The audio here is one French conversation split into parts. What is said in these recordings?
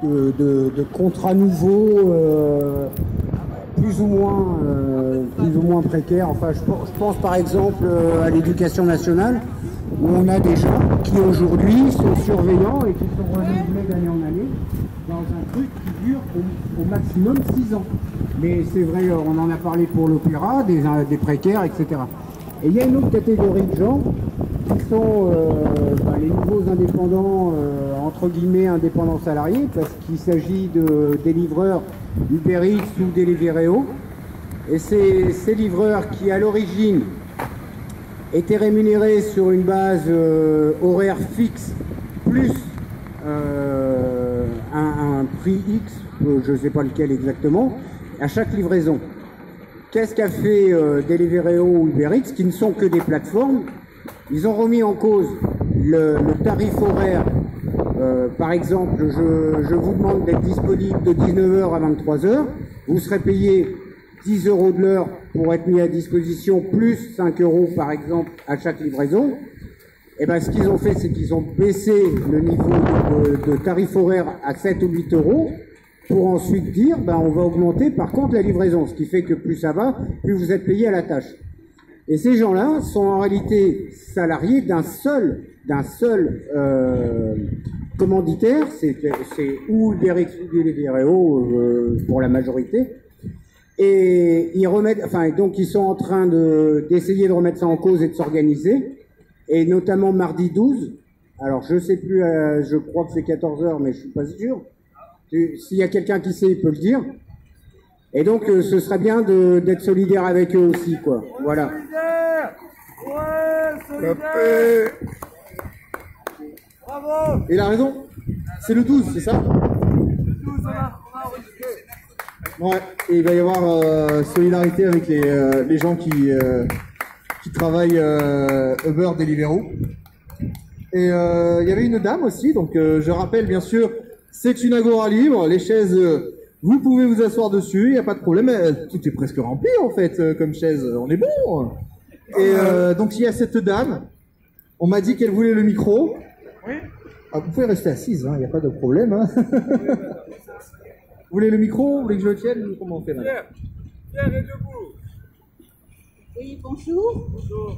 de contrats nouveaux, plus ou moins précaires. Enfin, je pense par exemple à l'éducation nationale, où on a des gens qui aujourd'hui sont surveillants et qui sont renouvelés d'année en année dans un truc qui dure au maximum 6 ans. Mais c'est vrai, on en a parlé pour l'opéra, des précaires, etc. Et il y a une autre catégorie de gens qui sont les nouveaux indépendants, entre guillemets indépendants salariés, parce qu'il s'agit des livreurs Uber Eats ou Deliveroo. Et ces livreurs qui, à l'origine, étaient rémunérés sur une base horaire fixe, plus un prix X, je ne sais pas lequel exactement, à chaque livraison. Qu'est-ce qu'a fait Deliveroo ou Uber Eats, qui ne sont que des plateformes? Ils ont remis en cause le tarif horaire. Par exemple, je vous demande d'être disponible de 19h à 23h. Vous serez payé 10 € de l'heure pour être mis à disposition, plus 5 € par exemple à chaque livraison. Et bien ce qu'ils ont fait, c'est qu'ils ont baissé le niveau de tarif horaire à 7 ou 8 € pour ensuite dire on va augmenter par contre la livraison. Ce qui fait que plus ça va, plus vous êtes payé à la tâche. Et ces gens-là sont en réalité salariés d'un seul commanditaire, c'est ou Uber Eats ou Deliveroo pour la majorité. Et donc ils sont en train d'essayer de remettre ça en cause et de s'organiser. Et notamment mardi 12, alors je sais plus, je crois que c'est 14h, mais je suis pas sûr. S'il y a quelqu'un qui sait, il peut le dire. Et donc, ce serait bien d'être solidaire avec eux aussi, quoi. Voilà. Ouais, solidaire. Bravo. Il a raison. C'est le 12, c'est ça? Le 12, on a enregistré. Ouais, et il va y avoir solidarité avec les gens qui travaillent Uber, Deliveroo. Et il y avait une dame aussi, donc je rappelle bien sûr, c'est une agora libre, les chaises, vous pouvez vous asseoir dessus, il n'y a pas de problème, tout est presque rempli en fait comme chaise, on est bon. Et donc il y a cette dame, on m'a dit qu'elle voulait le micro. Oui. Ah, vous pouvez rester assise, il n'y a pas de problème. Hein. Vous voulez le micro? Vous voulez que je le tienne? Comment on fait là? Pierre est debout. Oui, bonjour. Bonjour.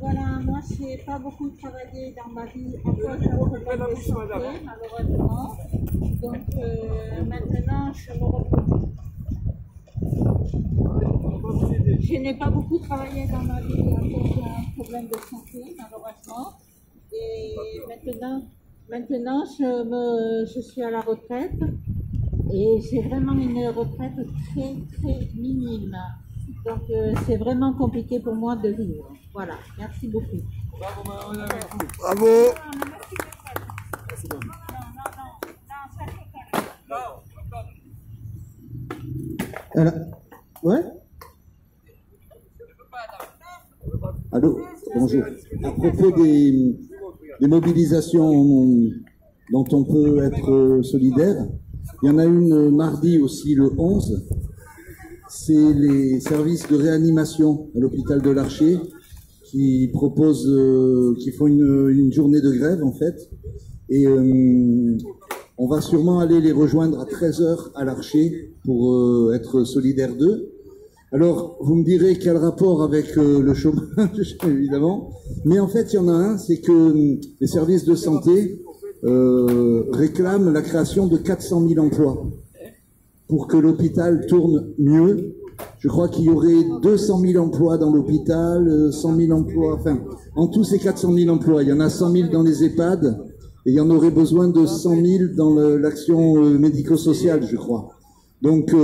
Voilà, moi, je n'ai pas beaucoup travaillé dans ma vie à cause d'un problème de santé, malheureusement. Donc, maintenant, je me repose. Je n'ai pas beaucoup travaillé dans ma vie à cause d'un problème de santé, malheureusement. Et maintenant je suis à la retraite. Et j'ai vraiment une retraite très, très minime. Donc, c'est vraiment compliqué pour moi de vivre. Voilà, merci beaucoup. Bravo, madame. Bravo. Alors, ouais. Allô, bonjour. À propos des mobilisations dont on peut être solidaire, il y en a une mardi aussi, le 11. C'est les services de réanimation à l'hôpital de l'Archer qui proposent, qui font une journée de grève en fait. Et on va sûrement aller les rejoindre à 13h à l'Archer pour être solidaire d'eux. Alors, vous me direz quel rapport avec le chômage, évidemment. Mais en fait, il y en a un, c'est que les services de santé réclament la création de 400 000 emplois pour que l'hôpital tourne mieux. Je crois qu'il y aurait 200 000 emplois dans l'hôpital, 100 000 emplois, enfin, en tout c'est 400 000 emplois. Il y en a 100 000 dans les EHPAD et il y en aurait besoin de 100 000 dans l'action médico-sociale, je crois. Donc,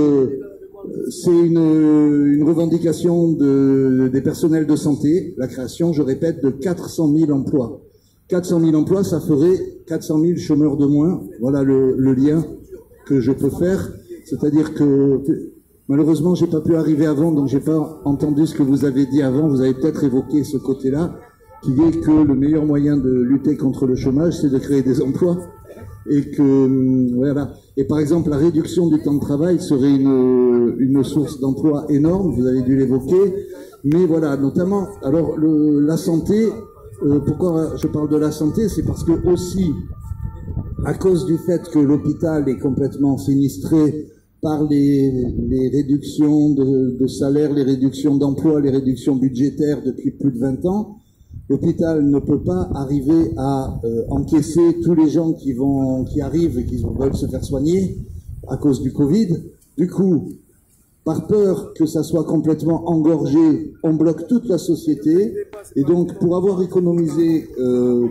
c'est une revendication des personnels de santé, la création, je répète, de 400 000 emplois. 400 000 emplois, ça ferait 400 000 chômeurs de moins. Voilà le lien que je peux faire. C'est-à-dire que, malheureusement, j'ai pas pu arriver avant, donc j'ai pas entendu ce que vous avez dit avant. Vous avez peut-être évoqué ce côté-là, qui est que le meilleur moyen de lutter contre le chômage, c'est de créer des emplois. Et que, voilà. Et par exemple, la réduction du temps de travail serait une source d'emploi énorme, vous avez dû l'évoquer. Mais voilà, notamment, alors, la santé, pourquoi je parle de la santé, c'est parce que aussi, à cause du fait que l'hôpital est complètement sinistré par les réductions de salaire, les réductions d'emploi, les réductions budgétaires depuis plus de 20 ans, l'hôpital ne peut pas arriver à encaisser tous les gens qui arrivent et qui veulent se faire soigner à cause du Covid. Du coup, par peur que ça soit complètement engorgé, on bloque toute la société. Et donc, pour avoir économisé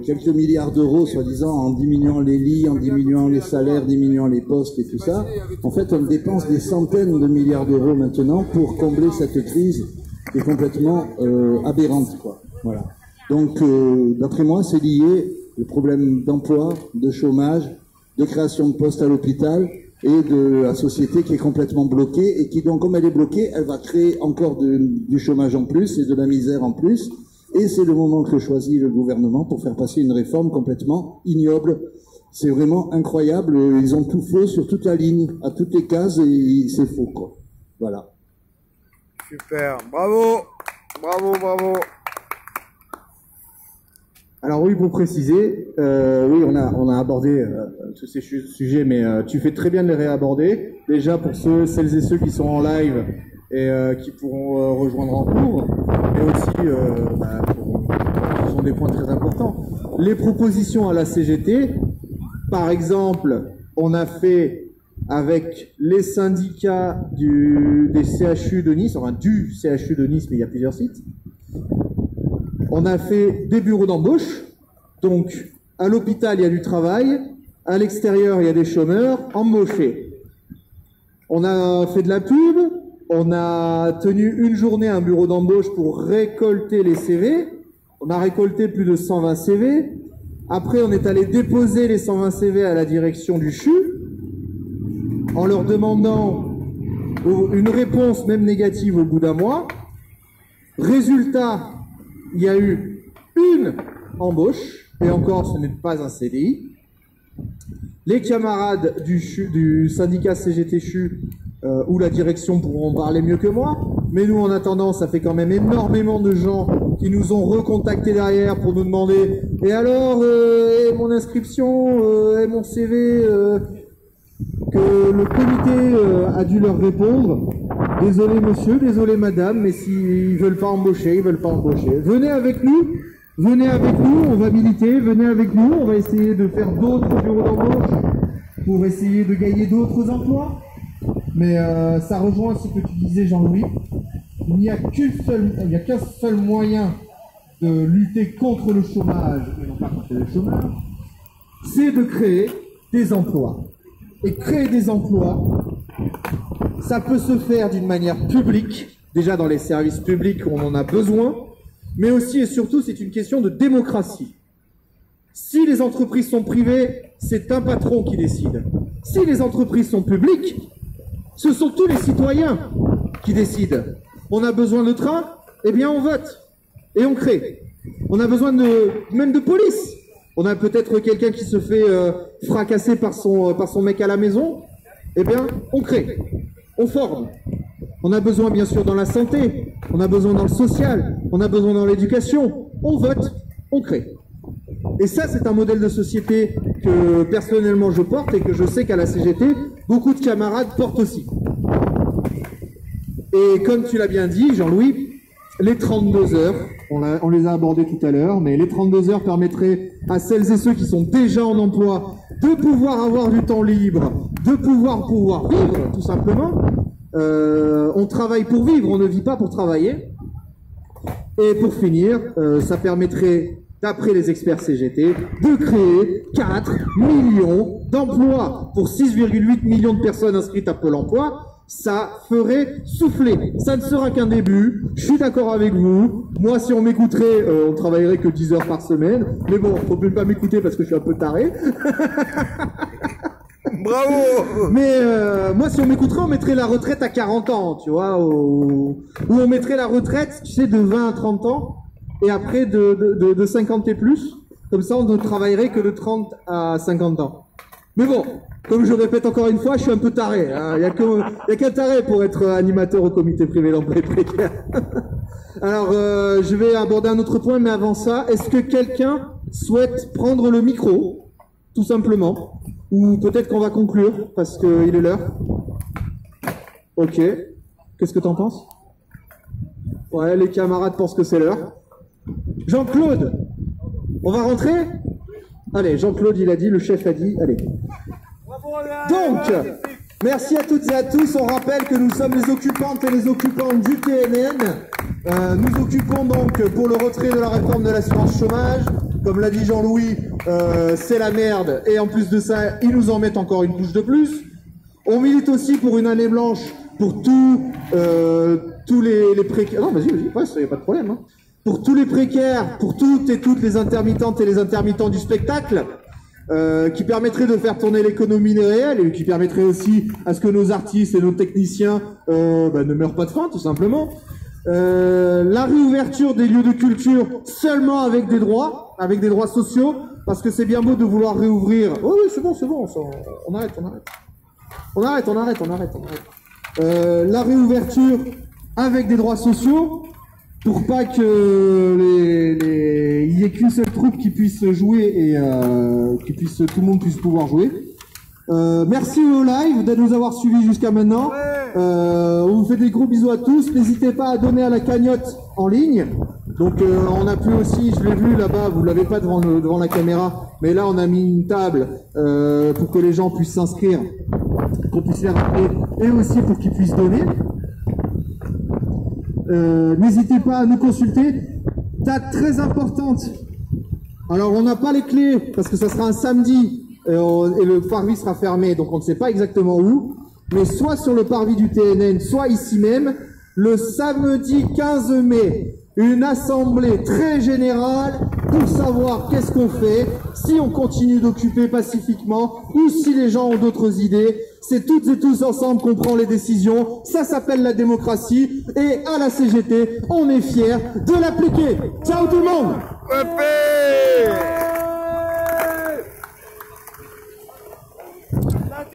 quelques milliards d'euros, soi-disant, en diminuant les lits, en diminuant les salaires, diminuant les postes et tout ça, en fait, on dépense des centaines de milliards d'euros maintenant pour combler cette crise qui est complètement aberrante, quoi. Voilà. Donc, d'après moi, c'est lié au problème d'emploi, de chômage, de création de postes à l'hôpital et de la société qui est complètement bloquée et qui, donc, comme elle est bloquée, elle va créer encore du chômage en plus et de la misère en plus. Et c'est le moment que choisit le gouvernement pour faire passer une réforme complètement ignoble. C'est vraiment incroyable. Ils ont tout faux sur toute la ligne, à toutes les cases, et c'est faux, quoi. Voilà. Super, bravo, bravo, bravo. Alors oui, pour préciser, oui, on a abordé tous ces sujets, mais tu fais très bien de les réaborder. Déjà pour celles et ceux qui sont en live et qui pourront rejoindre en cours, mais aussi ce sont des points très importants. Les propositions à la CGT, par exemple, on a fait avec les syndicats des CHU de Nice, enfin du CHU de Nice, mais il y a plusieurs sites. On a fait des bureaux d'embauche, donc à l'hôpital il y a du travail, à l'extérieur il y a des chômeurs, embauchés. On a fait de la pub, on a tenu une journée à un bureau d'embauche pour récolter les CV, on a récolté plus de 120 CV, après on est allé déposer les 120 CV à la direction du CHU, en leur demandant une réponse même négative au bout d'un mois. Résultat, il y a eu une embauche, et encore ce n'est pas un CDI. Les camarades du syndicat CGT CHU ou la direction pourront en parler mieux que moi, mais nous en attendant, ça fait quand même énormément de gens qui nous ont recontactés derrière pour nous demander « Et alors, et mon inscription, et mon CV que le comité a dû leur répondre. Désolé monsieur, désolé madame, mais s'ils veulent pas embaucher, ils veulent pas embaucher. Venez avec nous, on va militer, venez avec nous, on va essayer de faire d'autres bureaux d'embauche pour essayer de gagner d'autres emplois. Mais ça rejoint ce que tu disais Jean-Louis. Il n'y a qu'un seul moyen de lutter contre le chômage, et non pas contre le chômage, c'est de créer des emplois. Et créer des emplois, ça peut se faire d'une manière publique, déjà dans les services publics où on en a besoin, mais aussi et surtout c'est une question de démocratie. Si les entreprises sont privées, c'est un patron qui décide. Si les entreprises sont publiques, ce sont tous les citoyens qui décident. On a besoin de train, eh bien on vote et on crée. On a besoin même de police. On a peut-être quelqu'un qui se fait fracasser par son mec à la maison, eh bien on crée, on forme. On a besoin bien sûr dans la santé, on a besoin dans le social, on a besoin dans l'éducation, on vote, on crée. Et ça c'est un modèle de société que personnellement je porte et que je sais qu'à la CGT, beaucoup de camarades portent aussi. Et comme tu l'as bien dit Jean-Louis, les 32 heures, on les a abordées tout à l'heure, mais les 32 heures permettraient à celles et ceux qui sont déjà en emploi de pouvoir avoir du temps libre, de pouvoir vivre tout simplement. On travaille pour vivre, on ne vit pas pour travailler. Et pour finir, ça permettrait, d'après les experts CGT, de créer 4 millions d'emplois pour 6,8 millions de personnes inscrites à Pôle emploi. Ça ferait souffler. Ça ne sera qu'un début. Je suis d'accord avec vous. Moi, si on m'écouterait, on travaillerait que 10 heures par semaine. Mais bon, faut plus pas m'écouter parce que je suis un peu taré. Bravo. Mais moi, si on m'écouterait, on mettrait la retraite à 40 ans, tu vois, ou on mettrait la retraite, tu sais, de 20 à 30 ans, et après de 50 et plus. Comme ça, on ne travaillerait que de 30 à 50 ans. Mais bon, comme je répète encore une fois, je suis un peu taré. Hein. Il y a qu'un taré pour être animateur au comité privé d'emploi précaire. Alors, je vais aborder un autre point, mais avant ça, est-ce que quelqu'un souhaite prendre le micro tout simplement. Ou peut-être qu'on va conclure, parce qu'il est l'heure. Ok. Qu'est-ce que t'en penses? Ouais, les camarades pensent que c'est l'heure. Jean-Claude, on va rentrer? Allez, Jean-Claude, il a dit, le chef a dit, allez. Donc, merci à toutes et à tous. On rappelle que nous sommes les occupantes et les occupants du TNN. Nous occupons donc pour le retrait de la réforme de l'assurance chômage. Comme l'a dit Jean-Louis, c'est la merde. Et en plus de ça, ils nous en mettent encore une couche de plus. On milite aussi pour une année blanche pour tous les précaires. Non, vas-y, ouais, ça y a pas de problème. Hein. Pour tous les précaires, pour toutes et toutes les intermittentes et les intermittents du spectacle, qui permettrait de faire tourner l'économie réelle et qui permettrait aussi à ce que nos artistes et nos techniciens ne meurent pas de faim, tout simplement. La réouverture des lieux de culture seulement avec des droits sociaux, parce que c'est bien beau de vouloir réouvrir. Oh oui, c'est bon, on arrête. La réouverture avec des droits sociaux, pour pas que il y ait qu'une seule troupe qui puisse jouer et tout le monde puisse pouvoir jouer. Merci au live de nous avoir suivis jusqu'à maintenant. On vous fait des gros bisous à tous. N'hésitez pas à donner à la cagnotte en ligne. Donc on a pu aussi, je l'ai vu là-bas, vous l'avez pas devant la caméra, mais là on a mis une table pour que les gens puissent s'inscrire, qu'on puisse les rappeler, et aussi pour qu'ils puissent donner. N'hésitez pas à nous consulter. Date très importante. Alors on n'a pas les clés parce que ça sera un samedi et le parvis sera fermé, donc on ne sait pas exactement où, mais soit sur le parvis du TNN, soit ici même, le samedi 15 mai, une assemblée très générale pour savoir qu'est-ce qu'on fait, si on continue d'occuper pacifiquement ou si les gens ont d'autres idées. C'est toutes et tous ensemble qu'on prend les décisions. Ça s'appelle la démocratie et à la CGT, on est fiers de l'appliquer. Ciao tout le monde!